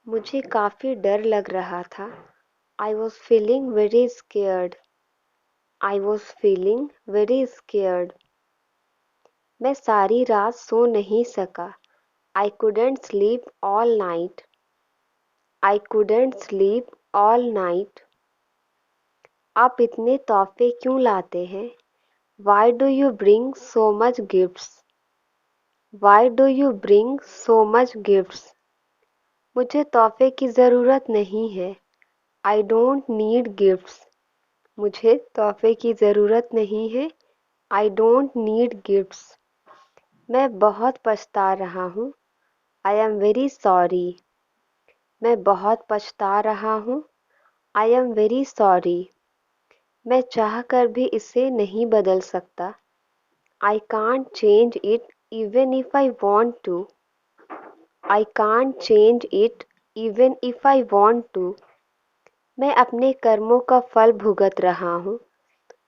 मुझे काफ़ी डर लग रहा था। I was feeling very scared. I was feeling very scared. मैं सारी रात सो नहीं सका। आई couldn't sleep all night. आई couldn't sleep all night. आप इतने तोहफे क्यों लाते हैं? Why do you bring so much gifts? Why do you bring so much gifts? मुझे तोहफे की ज़रूरत नहीं है। I don't need gifts. मुझे तोहफे की ज़रूरत नहीं है। I don't need gifts. मैं बहुत पछता रहा हूँ। I am very sorry. मैं बहुत पछता रहा हूँ। I am very sorry. मैं चाहकर भी इसे नहीं बदल सकता। I can't change it even if I want to. I can't change it even if I want to. मैं अपने कर्मों का फल भुगत रहा हूँ।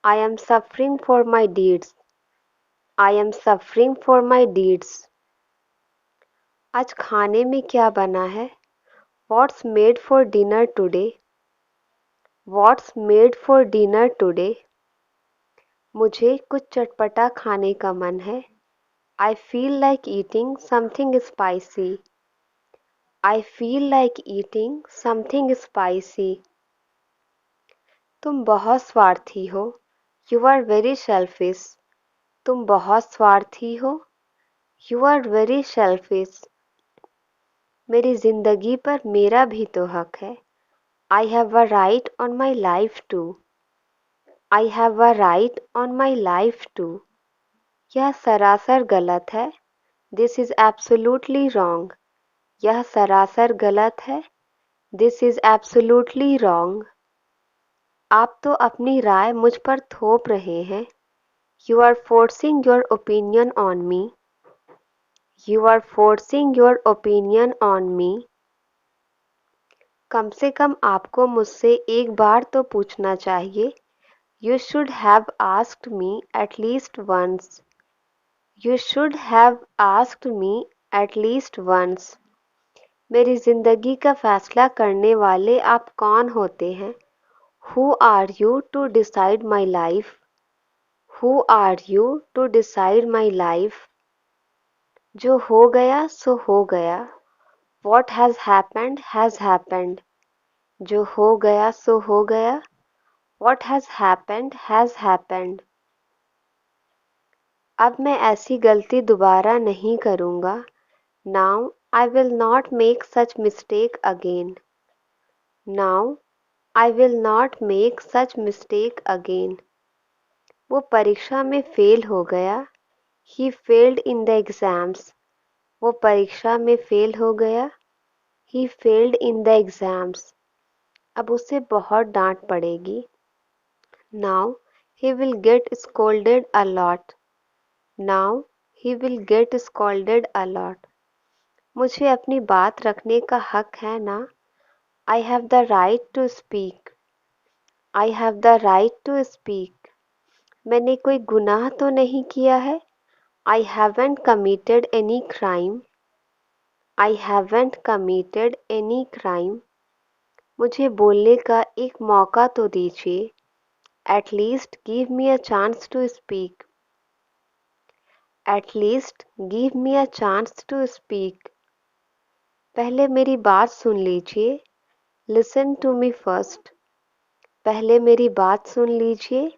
I am suffering for my deeds. I am suffering for my deeds. आज खाने में क्या बना है? What's made for dinner today? What's made for dinner today? मुझे कुछ चटपटा खाने का मन है। I feel like eating something spicy. I feel like eating something spicy. तुम बहुत स्वार्थी हो। You are very selfish. तुम बहुत स्वार्थी हो। You are very selfish. मेरी जिंदगी पर मेरा भी तो हक है। I have a right on my life too. I have a right on my life too. यह सरासर गलत है। This is absolutely wrong. यह सरासर गलत है। This is absolutely wrong. आप तो अपनी राय मुझ पर थोप रहे हैं। You are forcing your opinion on me. You are forcing your opinion on me. कम से कम आपको मुझसे एक बार तो पूछना चाहिए। You should have asked me at least once. You should have asked me at least once. मेरी जिंदगी का फैसला करने वाले आप कौन होते हैं? Who are you to decide my life? Who are you to decide my life? जो हो गया सो हो गया। What has happened. जो हो गया सो हो गया। What has happened. अब मैं ऐसी गलती दोबारा नहीं करूँगा। Now I will not make such mistake again. Now I will not make such mistake again. वो परीक्षा में फेल हो गया। He failed in the exams. वो परीक्षा में फेल हो गया। He failed in the exams. अब उसे बहुत डांट पड़ेगी। Now he will get scolded a lot. Now he will get scolded a lot. मुझे अपनी बात रखने का हक है ना? I have the right to speak. I have the right to speak. मैंने कोई गुनाह तो नहीं किया है। I haven't committed any crime. I haven't committed any crime. मुझे बोलने का एक मौका तो दीजिए। At least give me a chance to speak. At least give me a chance to speak. पहले मेरी बात सुन लीजिए। Listen to me first. पहले मेरी बात सुन लीजिए।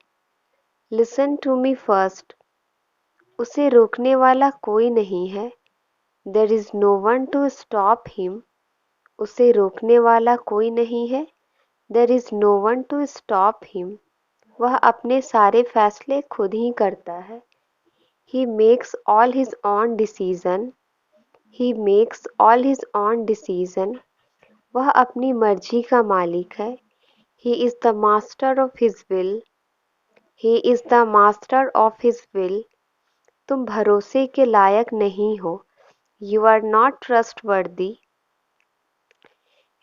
Listen to me first. उसे रोकने वाला कोई नहीं है। There is no one to stop him. उसे रोकने वाला कोई नहीं है। There is no one to stop him. वह अपने सारे फैसले खुद ही करता है। He makes all his own decision. He makes all his own decision. वह अपनी मर्जी का मालिक है। He is the master of his will. He is the master of his will. तुम भरोसे के लायक नहीं हो। You are not trustworthy.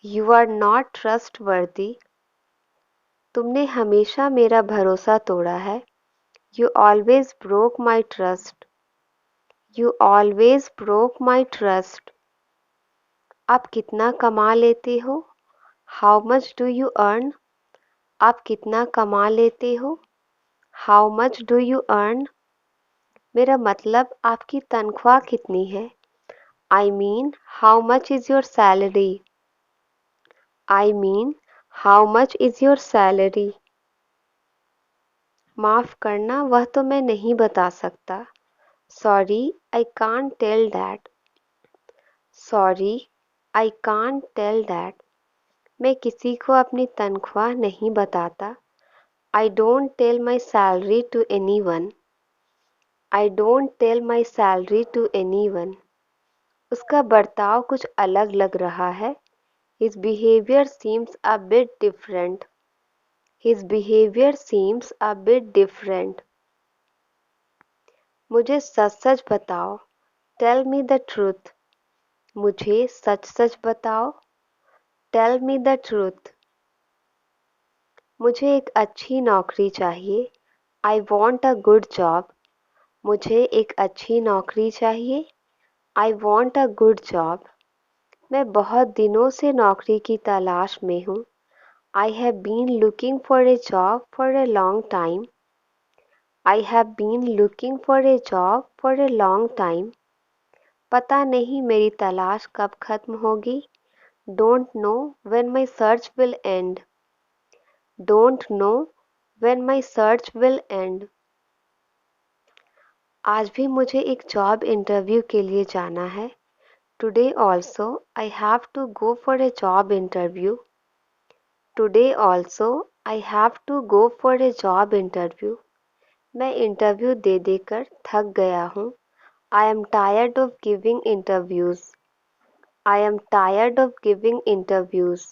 You are not trustworthy. तुमने हमेशा मेरा भरोसा तोड़ा है। You always broke my trust. You always broke my trust. आप कितना कमा लेते हो? How much do you earn? आप कितना कमा लेते हो? How much do you earn? मेरा मतलब आपकी तनख्वाह कितनी है? I mean how much is your salary? I mean how much is your salary? माफ़ करना, वह तो मैं नहीं बता सकता। Sorry, I can't tell that. Sorry, I can't tell that. मैं किसी को अपनी तनख्वाह नहीं बताता। I don't tell my salary to anyone. I don't tell my salary to anyone. उसका बर्ताव कुछ अलग लग रहा है। His behavior seems a bit different. His behavior seems a bit different. मुझे सच सच बताओ। Tell me the truth. मुझे सच सच बताओ। Tell me the truth. मुझे एक अच्छी नौकरी चाहिए। I want a good job. मुझे एक अच्छी नौकरी चाहिए। I want a good job. मैं बहुत दिनों से नौकरी की तलाश में हूँ। I have been looking for a job for a long time. I have been looking for a job for a long time. पता नहीं मेरी तलाश कब खत्म होगी। Don't know when my search will end. Don't know when my search will end. आज भी मुझे एक जॉब इंटरव्यू के लिए जाना है। Today also I have to go for a job interview. Today also I have to go for a job interview. मैं interview दे देकर थक गया हूँ। I am tired of giving interviews. I am tired of giving interviews.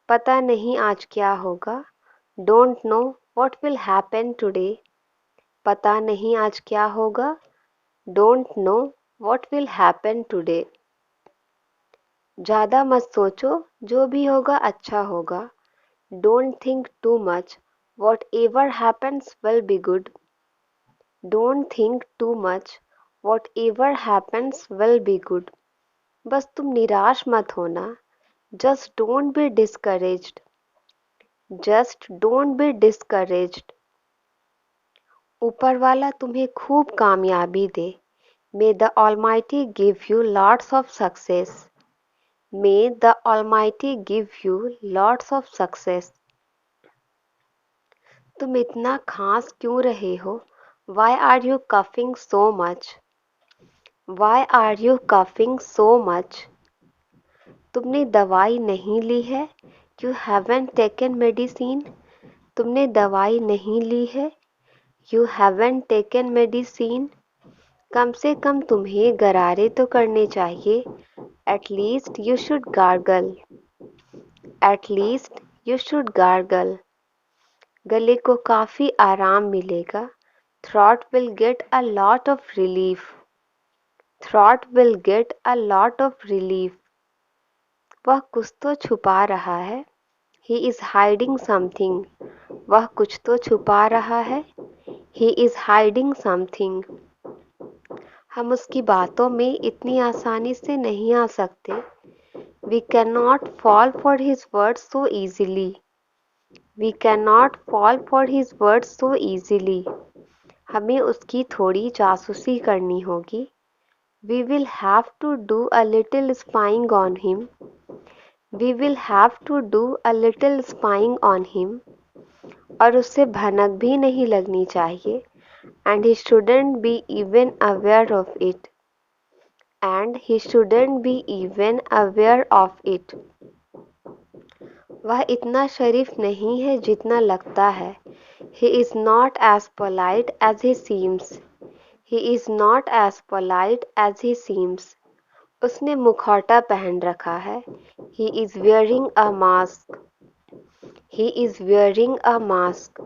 पता नहीं आज क्या होगा। Don't know what will happen today. पता नहीं आज क्या होगा। Don't know what will happen today. ज़्यादा मत सोचो, जो भी होगा अच्छा होगा। Don't think too much. Whatever happens will be good. Don't think too much. Whatever happens will be good. बस तुम निराश मत होना। Just don't be discouraged. Just don't be discouraged. ऊपर वाला तुम्हें खूब कामयाबी दे। May the Almighty give you lots of success. May the Almighty give you lots of success. तुम इतना खांस क्यों रहे हो? Why are you coughing so much? Why are you coughing so much? तुमने दवाई नहीं ली है? You haven't taken medicine. तुमने दवाई नहीं ली है? You haven't taken medicine. कम से कम तुम्हें गरारे तो करने चाहिए। At least you should gargle. At least you should gargle. गले को काफ़ी आराम मिलेगा। Throat will get a lot of relief. Throat will get a lot of relief. वह कुछ तो छुपा रहा है। He is hiding something. वह कुछ तो छुपा रहा है। He is hiding something. हम उसकी बातों में इतनी आसानी से नहीं आ सकते। We cannot fall for his words so easily. We cannot fall for his words so easily. हमें उसकी थोड़ी जासूसी करनी होगी। We will have to do a little spying on him. We will have to do a little spying on him. और उससे भनक भी नहीं लगनी चाहिए। And he shouldn't be even aware of it. And he shouldn't be even aware of it. वह इतना शरीफ नहीं है जितना लगता है। He is not as polite as he seems. He is not as polite as he seems. उसने मुखौटा पहन रखा है। He is wearing a mask. He is wearing a mask.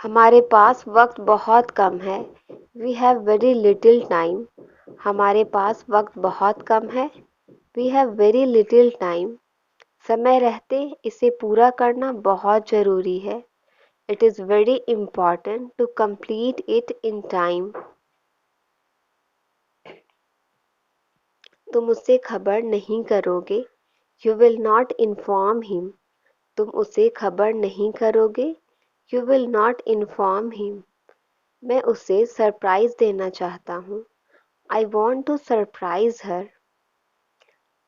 हमारे पास वक्त बहुत कम है। We have very little time. हमारे पास वक्त बहुत कम है। We have very little time. समय रहते इसे पूरा करना बहुत ज़रूरी है। It is very important to complete it in time. तुम उसे खबर नहीं करोगे, you will not inform him. तुम उसे खबर नहीं करोगे, you will not inform him. मैं उसे सरप्राइज देना चाहता हूँ, I want to surprise her.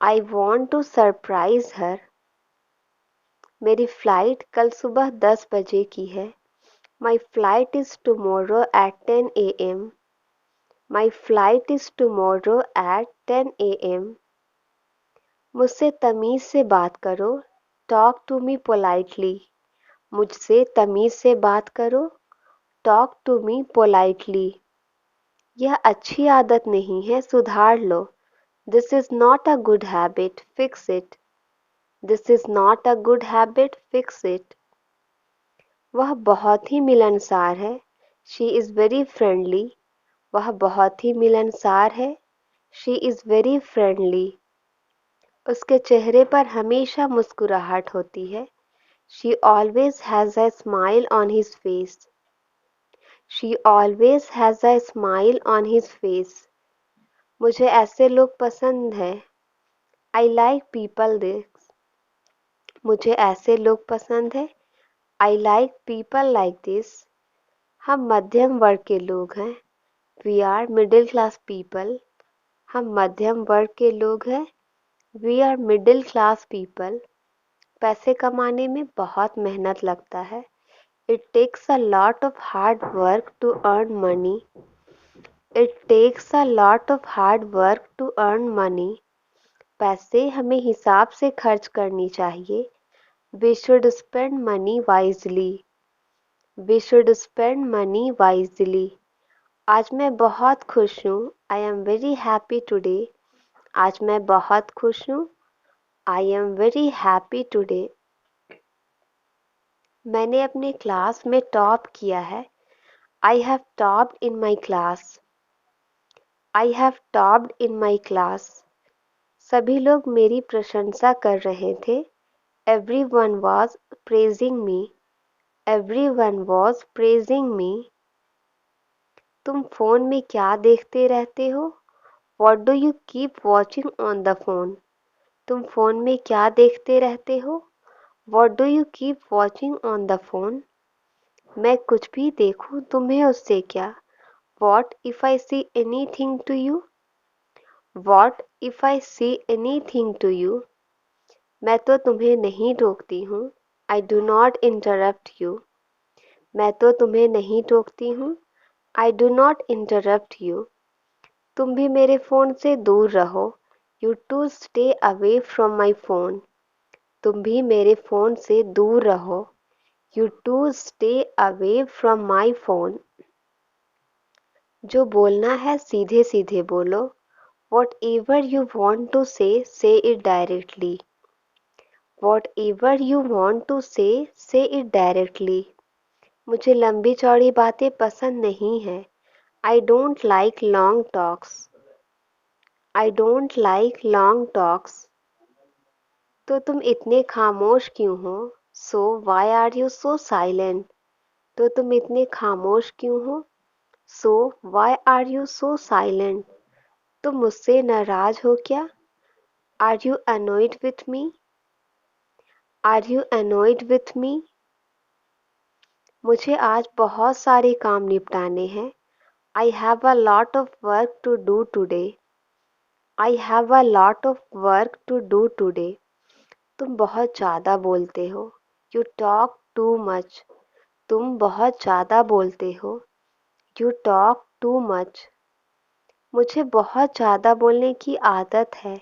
I want to surprise her. मेरी फ्लाइट कल सुबह 10 बजे की है। My flight is tomorrow at 10 AM। My flight is tomorrow at 10 AM। मुझसे तमीज़ से बात करो, टॉक टू मी पोलाइटली। मुझसे तमीज़ से बात करो, टॉक टू मी पोलाइटली। यह अच्छी आदत नहीं है, सुधार लो। This is not a good habit, fix it. This is not a good habit, fix it. वह बहुत ही मिलनसार है, शी इज़ वेरी फ्रेंडली। वह बहुत ही मिलनसार है, शी इज़ वेरी फ्रेंडली। उसके चेहरे पर हमेशा मुस्कुराहट होती है, she always has a smile on his face. She always has a smile on his face. मुझे ऐसे लोग पसंद हैं, आई लाइक पीपल दिस। मुझे ऐसे लोग पसंद हैं, I like people like this. हम मध्यम वर्ग के लोग हैं, we are middle class people. हम मध्यम वर्ग के लोग हैं, we are middle class people. पैसे कमाने में बहुत मेहनत लगता है, it takes a lot of hard work to earn money. It takes a lot of hard work to earn money. पैसे हमें हिसाब से खर्च करनी चाहिए, we should spend money wisely. We should spend money wisely. आज मैं बहुत खुश हूँ, I am very happy today. आज मैं बहुत खुश हूँ, I am very happy today. मैंने अपने क्लास में टॉप किया है, I have topped in my class. I have topped in my class. सभी लोग मेरी प्रशंसा कर रहे थे, everyone was praising me. Everyone was praising me. तुम फ़ोन में क्या देखते रहते हो, what do you keep watching on the phone. तुम फ़ोन में क्या देखते रहते हो, what do you keep watching on the phone. मैं कुछ भी देखूं तुम्हें उससे क्या, what if I see anything to you. What if I see anything to you. मैं तो तुम्हें नहीं टोकती हूँ, I do not interrupt you. मैं तो तुम्हें नहीं टोकती हूँ, I do not interrupt you. तुम भी मेरे फ़ोन से दूर रहो, you too stay away from my phone. तुम भी मेरे फ़ोन से दूर रहो, you too stay away from my phone. जो बोलना है सीधे सीधे बोलो, whatever you want to say it directly. Whatever you want to say it directly. मुझे लंबी चौड़ी बातें पसंद नहीं है, I don't like long talks. I don't like long talks. तो तुम इतने खामोश क्यों हो, so why are you so silent. तो तुम इतने खामोश क्यों हो, so why are you so silent. तुम मुझसे नाराज हो क्या, are you annoyed with me. Are you annoyed with me. मुझे आज बहुत सारे काम निपटाने हैं, I have a lot of work to do today. I have a lot of work to do today. तुम बहुत ज़्यादा बोलते हो, यू टॉक टू मच। तुम बहुत ज़्यादा बोलते हो, यू टॉक टू मच। मुझे बहुत ज़्यादा बोलने की आदत है,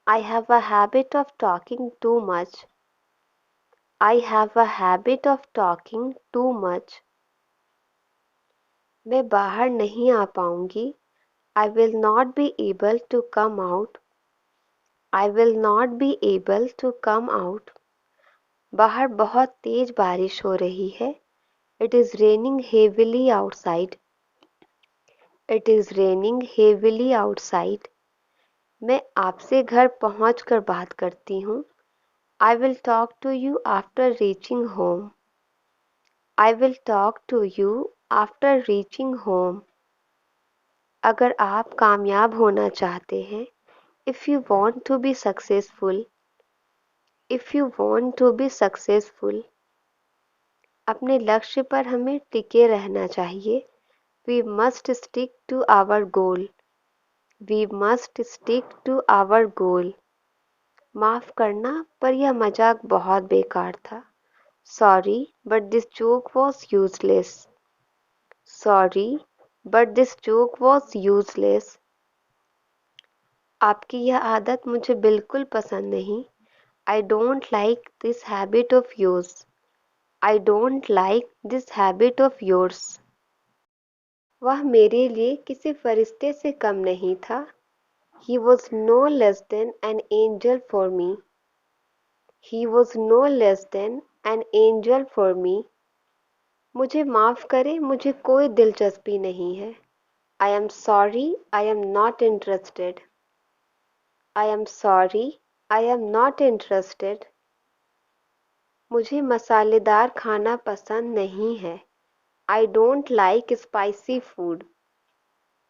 I have a habit of talking too much. I have a habit of talking too much. मैं बाहर नहीं आ पाऊंगी, I will not be able to come out. I will not be able to come out. बाहर बहुत तेज बारिश हो रही है, it is raining heavily outside. It is raining heavily outside. मैं आपसे घर पहुंच कर बात करती हूँ, I will talk to you after reaching home. I will talk to you after reaching home. अगर आप कामयाब होना चाहते हैं, If you want to be successful, if you want to be successful, अपने लक्ष्य पर हमें टिके रहना चाहिए. We must stick to our goal. We must stick to our goal. माफ करना, पर यह मजाक बहुत बेकार था. Sorry, but this joke was useless. Sorry, but this joke was useless. आपकी यह आदत मुझे बिल्कुल पसंद नहीं. I don't like this habit of yours. I don't like this habit of yours. वह मेरे लिए किसी फरिश्ते से कम नहीं था. He was no less than an angel for me. He was no less than an angel for me. मुझे माफ करें, मुझे कोई दिलचस्पी नहीं है. I am sorry, I am not interested. I am sorry, I am not interested. मुझे मसालेदार खाना पसंद नहीं है. I don't like spicy food.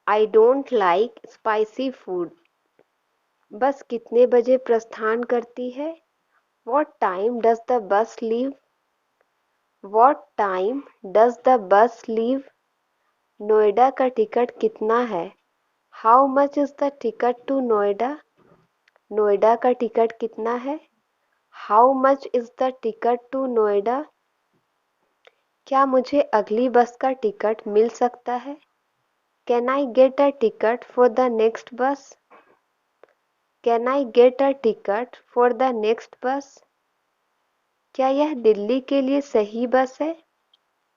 I don't like spicy food. बस कितने बजे प्रस्थान करती है? What time does the bus leave? What time does the bus leave? Noida का टिकट कितना है? How much is the ticket to Noida? Noida का टिकट कितना है? How much is the ticket to Noida? क्या मुझे अगली बस का टिकट मिल सकता है? Can I get a ticket for the next bus? Can I get a ticket for the next bus? क्या यह दिल्ली के लिए सही बस है?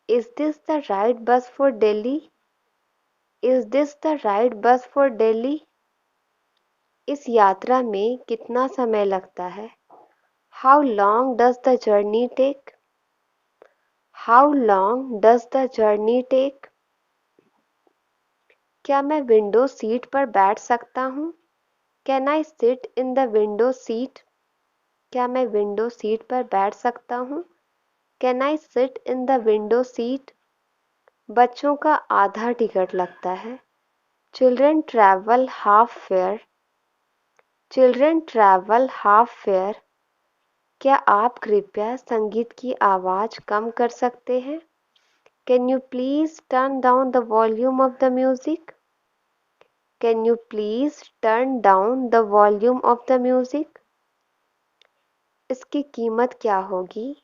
Is this the right bus for Delhi? Is this the right bus for Delhi? इस यात्रा में कितना समय लगता है? How long does the journey take? How long does the journey take? क्या मैं विंडो सीट पर बैठ सकता हूँ? Can I sit in the window seat? क्या मैं विंडो सीट पर बैठ सकता हूँ? Can I sit in the window seat? बच्चों का आधा टिकट लगता है. Children travel half fare. Children travel half fare. क्या आप कृपया संगीत की आवाज़ कम कर सकते हैं? Can you please turn down the volume of the music? Can you please turn down the volume of the music? इसकी कीमत क्या होगी?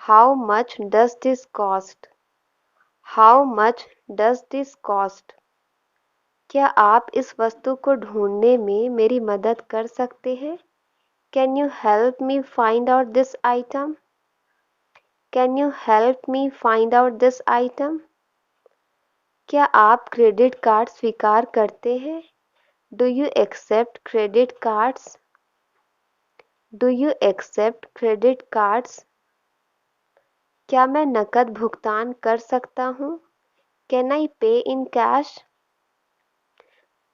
How much does this cost? How much does this cost? क्या आप इस वस्तु को ढूंढने में मेरी मदद कर सकते हैं? Can you help me find out this item? Can you help me find out this item? क्या आप क्रेडिट कार्ड स्वीकार करते हैं? Do you accept credit cards? Do you accept credit cards? क्या मैं नकद भुगतान कर सकता हूँ? Can I pay in cash?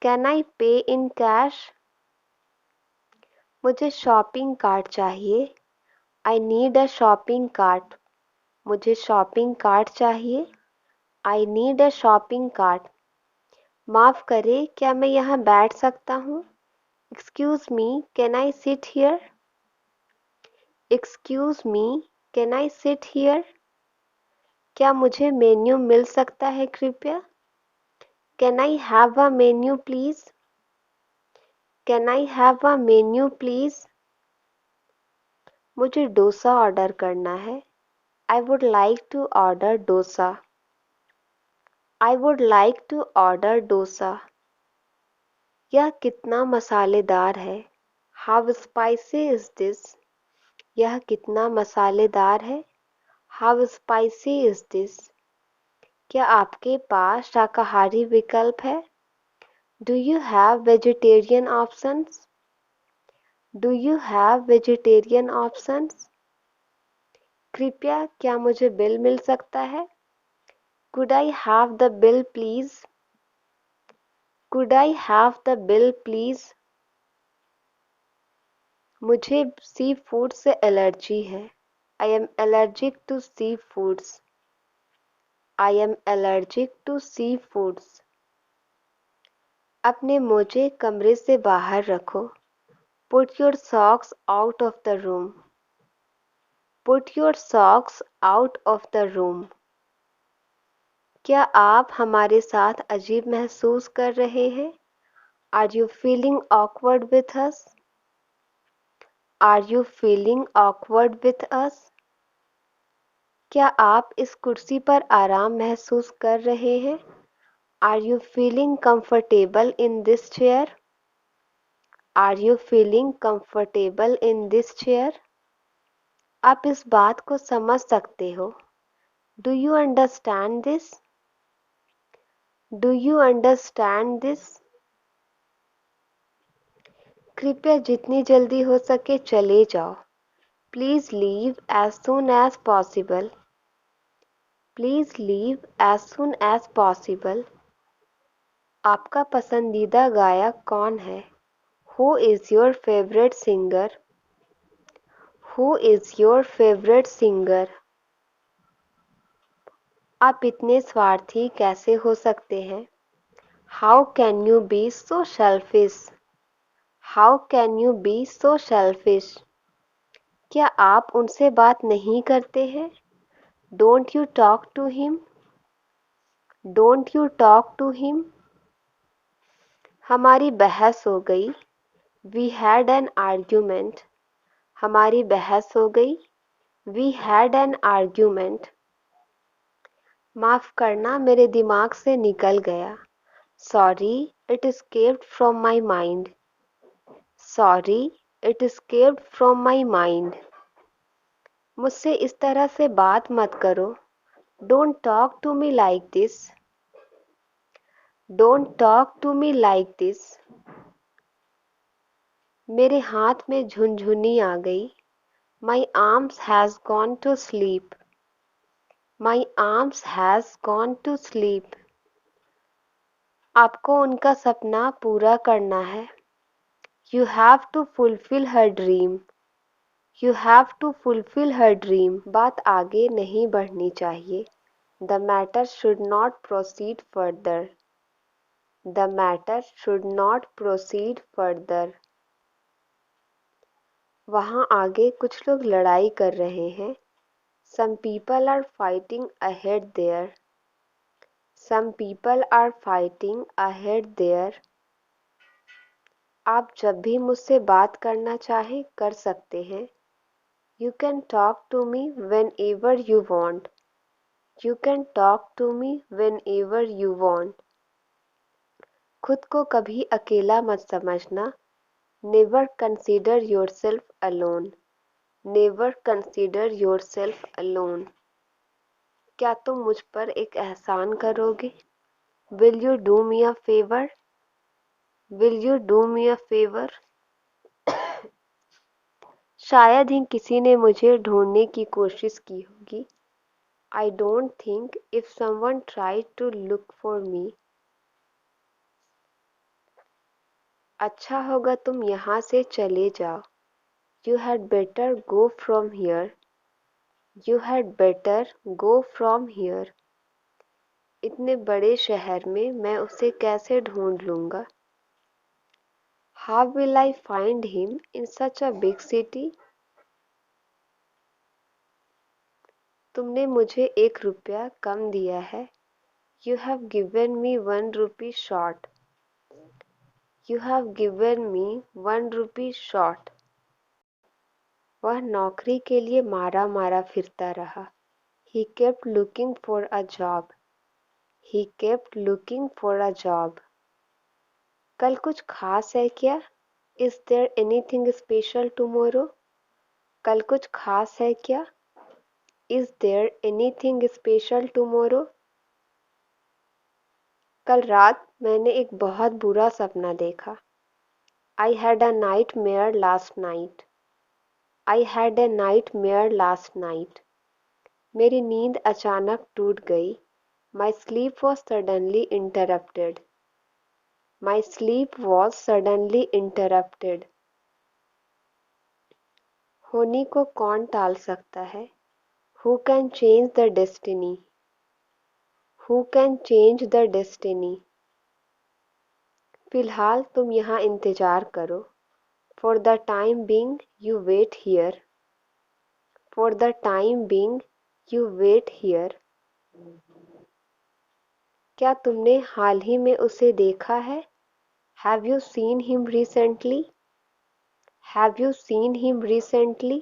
Can I pay in cash? मुझे शॉपिंग कार्ट चाहिए. I need a shopping cart. मुझे शॉपिंग कार्ट चाहिए. I need a shopping cart. माफ़ करें, क्या मैं यहाँ बैठ सकता हूँ? Excuse me, can I sit here? Excuse me, can I sit here? क्या मुझे मेन्यू मिल सकता है कृपया? Can I have a menu please? Can I have a menu please? मुझे डोसा ऑर्डर करना है. I would like to order dosa. I would like to order dosa. यह कितना मसालेदार है? How spicy is this? यह कितना मसालेदार है? How spicy is this? क्या आपके पास शाकाहारी विकल्प है? Do you have vegetarian options? Do you have vegetarian options? कृपया क्या मुझे बिल मिल सकता है? Could I have the bill please? Could I have the bill please? मुझे सी फूड से एलर्जी है. I am allergic to seafoods. I am allergic to seafoods. अपने मोजे कमरे से बाहर रखो। Put your socks out of the room. Put your socks out of the room. क्या आप हमारे साथ अजीब महसूस कर रहे हैं? Are you feeling awkward with us? Are you feeling awkward with us? क्या आप इस कुर्सी पर आराम महसूस कर रहे हैं? Are you feeling comfortable in this chair? Are you feeling comfortable in this chair? आप इस बात को समझ सकते हो? Do you understand this? Do you understand this? कृपया जितनी जल्दी हो सके चले जाओ. Please leave as soon as possible. Please leave as soon as possible. आपका पसंदीदा गायक कौन है? Who is your favorite singer? Who is your favorite singer? आप इतने स्वार्थी कैसे हो सकते हैं? How can you be so selfish? How can you be so selfish? क्या आप उनसे बात नहीं करते हैं? Don't you talk to him? Don't you talk to him? हमारी बहस हो गई. We had an argument. हमारी बहस हो गई. We had an argument. माफ़ करना मेरे दिमाग से निकल गया. Sorry, it escaped from my mind. Sorry, it escaped from my mind. मुझसे इस तरह से बात मत करो. Don't talk to me like this. Don't talk to me like this. मेरे हाथ में झुनझुनी आ गई. My arms has gone to sleep. My arms has gone to sleep. आपको उनका सपना पूरा करना है. You have to fulfill her dream. You have to fulfill her dream. बात आगे नहीं बढ़नी चाहिए. The matter should not proceed further. The matter should not proceed further. वहाँ आगे कुछ लोग लड़ाई कर रहे हैं. Some people are fighting ahead there. Some people are fighting ahead there. आप जब भी मुझसे बात करना चाहें कर सकते हैं. You can talk to me whenever you want. You can talk to me whenever you want. खुद को कभी अकेला मत समझना. Never consider yourself alone. Never consider yourself alone. क्या तुम मुझ पर एक एहसान करोगे? Will you do me a favor? Will you do me a favor? शायद ही किसी ने मुझे ढूंढने की कोशिश की होगी. I don't think if someone tried to look for me. अच्छा होगा तुम यहाँ से चले जाओ. You had better go from here. You had better go from here. इतने बड़े शहर में मैं उसे कैसे ढूंढ लूँगा? How will I find him in such a big city? तुमने मुझे 1 रुपया कम दिया है. You have given me 1 rupee short. You have given me 1 rupee short. वह नौकरी के लिए मारा मारा फिरता रहा. He kept looking for a job. He kept looking for a job. कल कुछ खास है क्या? Is there anything special tomorrow? कल कुछ खास है क्या? Is there anything special tomorrow? कल रात मैंने एक बहुत बुरा सपना देखा. I had a nightmare last night. I had a nightmare last night. मेरी नींद अचानक टूट गई. My sleep was suddenly interrupted. My sleep was suddenly interrupted. होनी को कौन टाल सकता है? Who can change the destiny? Who can change the destiny? फिलहाल तुम यहाँ इंतज़ार करो। For the time being, you wait here. For the time being, you wait here. क्या तुमने हाल ही में उसे देखा है? Have you seen him recently? Have you seen him recently?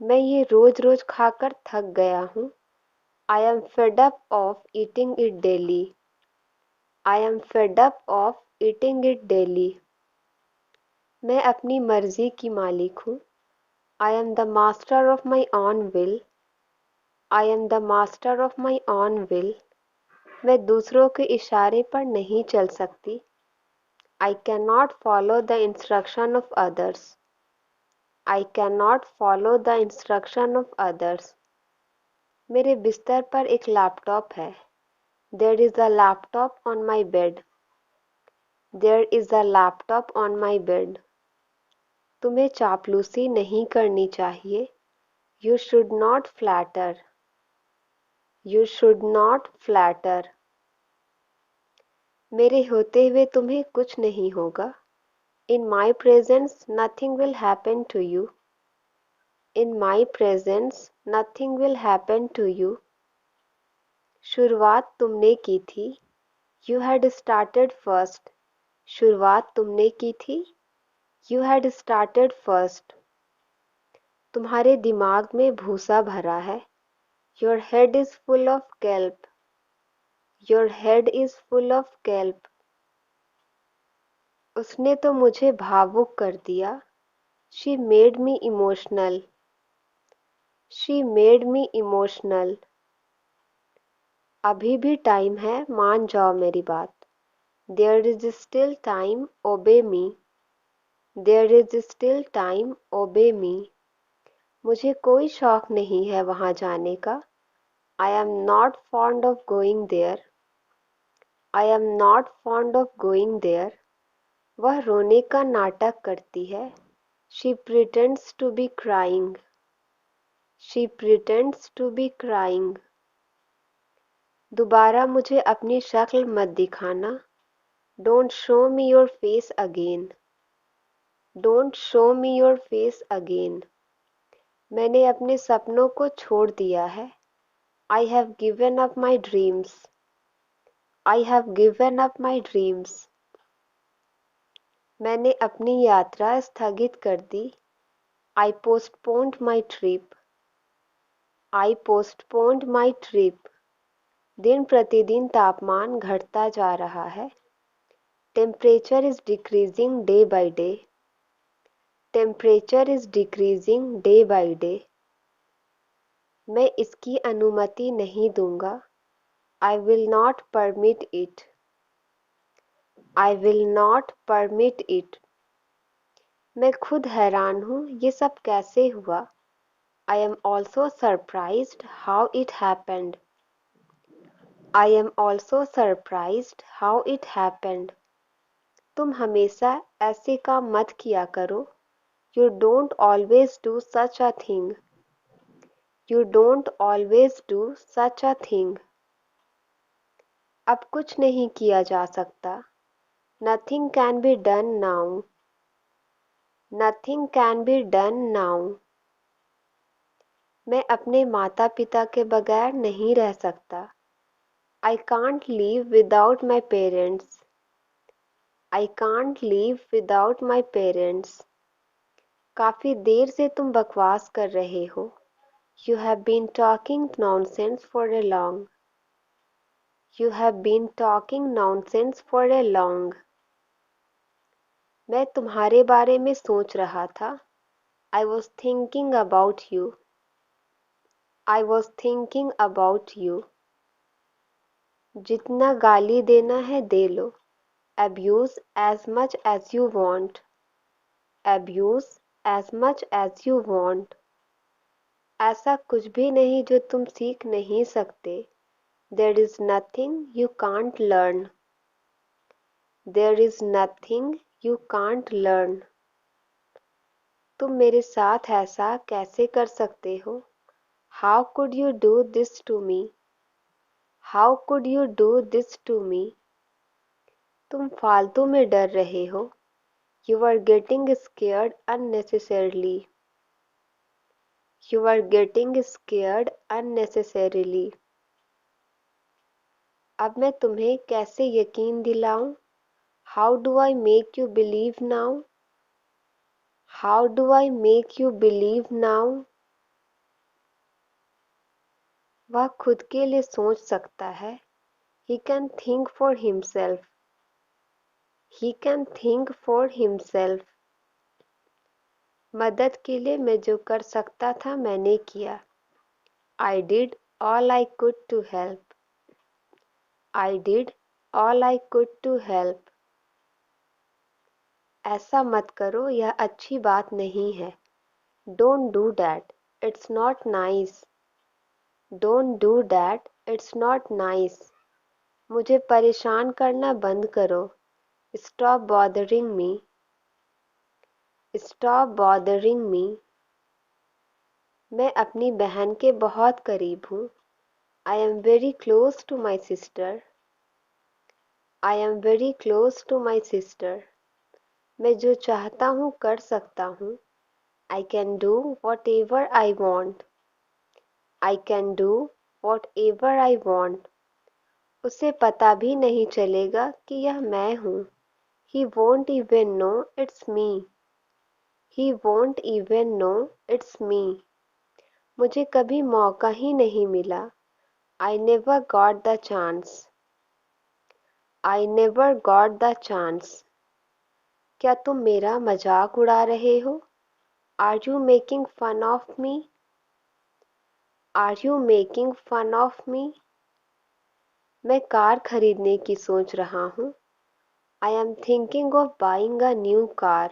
मैं ये रोज रोज खाकर थक गया हूँ। I am fed up of eating it daily. I am fed up of eating it daily. मैं अपनी मर्जी की मालिक हूँ। I am the master of my own will. I am the master of my own will. मैं दूसरों के इशारे पर नहीं चल सकती। I cannot follow the instruction of others. I cannot follow the instruction of others. मेरे बिस्तर पर एक लैपटॉप है। There is a laptop on my bed. There is a laptop on my bed. तुम्हें चापलूसी नहीं करनी चाहिए। You should not flatter. You should not flatter. मेरे होते हुए तुम्हें कुछ नहीं होगा। In my presence nothing will happen to you. In my presence nothing will happen to you. शुरुआत तुमने की थी। You had started first. शुरुआत तुमने की थी। You had started first. तुम्हारे दिमाग में भूसा भरा है। Your head is full of kelp. Your head is full of kelp. उसने तो मुझे भावुक कर दिया। She made me emotional. She made me emotional. अभी भी टाइम है, मान जाओ मेरी बात। There is still time, obey me. There is still time, obey me. मुझे कोई शौक नहीं है वहाँ जाने का। I am not fond of going there. I am not fond of going there. वह रोने का नाटक करती है। She pretends to be crying. She pretends to be crying. दोबारा मुझे अपनी शक्ल मत दिखाना। Don't show me your face again. Don't show me your face again. मैंने अपने सपनों को छोड़ दिया है। I have given up my dreams. I have given up my dreams. मैंने अपनी यात्रा स्थगित कर दी। I postponed my trip. I postponed my trip. दिन प्रतिदिन तापमान घटता जा रहा है। Temperature is decreasing day by day. Temperature is decreasing day by day. मैं इसकी अनुमति नहीं दूंगा। I will not permit it. I will not permit it. मैं खुद हैरान हूँ ये सब कैसे हुआ। I am also surprised how it happened. I am also surprised how it happened. तुम हमेशा ऐसे काम मत किया करो। You don't always do such a thing. You don't always do such a thing. अब कुछ नहीं किया जा सकता। Nothing can be done now. Nothing can be done now. मैं अपने माता पिता के बगैर नहीं रह सकता। I can't live without my parents. I can't live without my parents. काफी देर से तुम बकवास कर रहे हो। You have been talking nonsense for a long. You have been talking nonsense for a long. मैं तुम्हारे बारे में सोच रहा था। I was thinking about you. I was thinking about you. जितना गाली देना है दे लो। Abuse as much as you want. Abuse as much as you want. ऐसा कुछ भी नहीं जो तुम सीख नहीं सकते। There is nothing you can't learn. There is nothing you can't learn. तुम मेरे साथ ऐसा कैसे कर सकते हो? How could you do this to me? How could you do this to me? तुम फालतू में डर रहे हो। You are getting scared unnecessarily. You are getting scared unnecessarily. अब मैं तुम्हें कैसे यकीन दिलाऊं? How do I make you believe now? How do I make you believe now? वह खुद के लिए सोच सकता है। He can think for himself. He can think for himself. मदद के लिए मैं जो कर सकता था मैंने किया। I did all I could to help. I did all I could to help. ऐसा मत करो, यह अच्छी बात नहीं है। Don't do that. It's not nice. Don't do that. It's not nice. मुझे परेशान करना बंद करो। Stop bothering me. Stop bothering me. मैं अपनी बहन के बहुत करीब हूँ। I am very close to my sister. I am very close to my sister. मैं जो चाहता हूँ कर सकता हूँ। I can do whatever I want. I can do whatever I want. उसे पता भी नहीं चलेगा कि यह मैं हूँ। He won't even know it's me. He won't even know it's me. मुझे कभी मौका ही नहीं मिला। I never got the chance. I never got the chance. क्या तुम मेरा मजाक उड़ा रहे हो? Are you making fun of me? Are you making fun of me? मैं कार खरीदने की सोच रहा हूँ। I am thinking of buying a new car.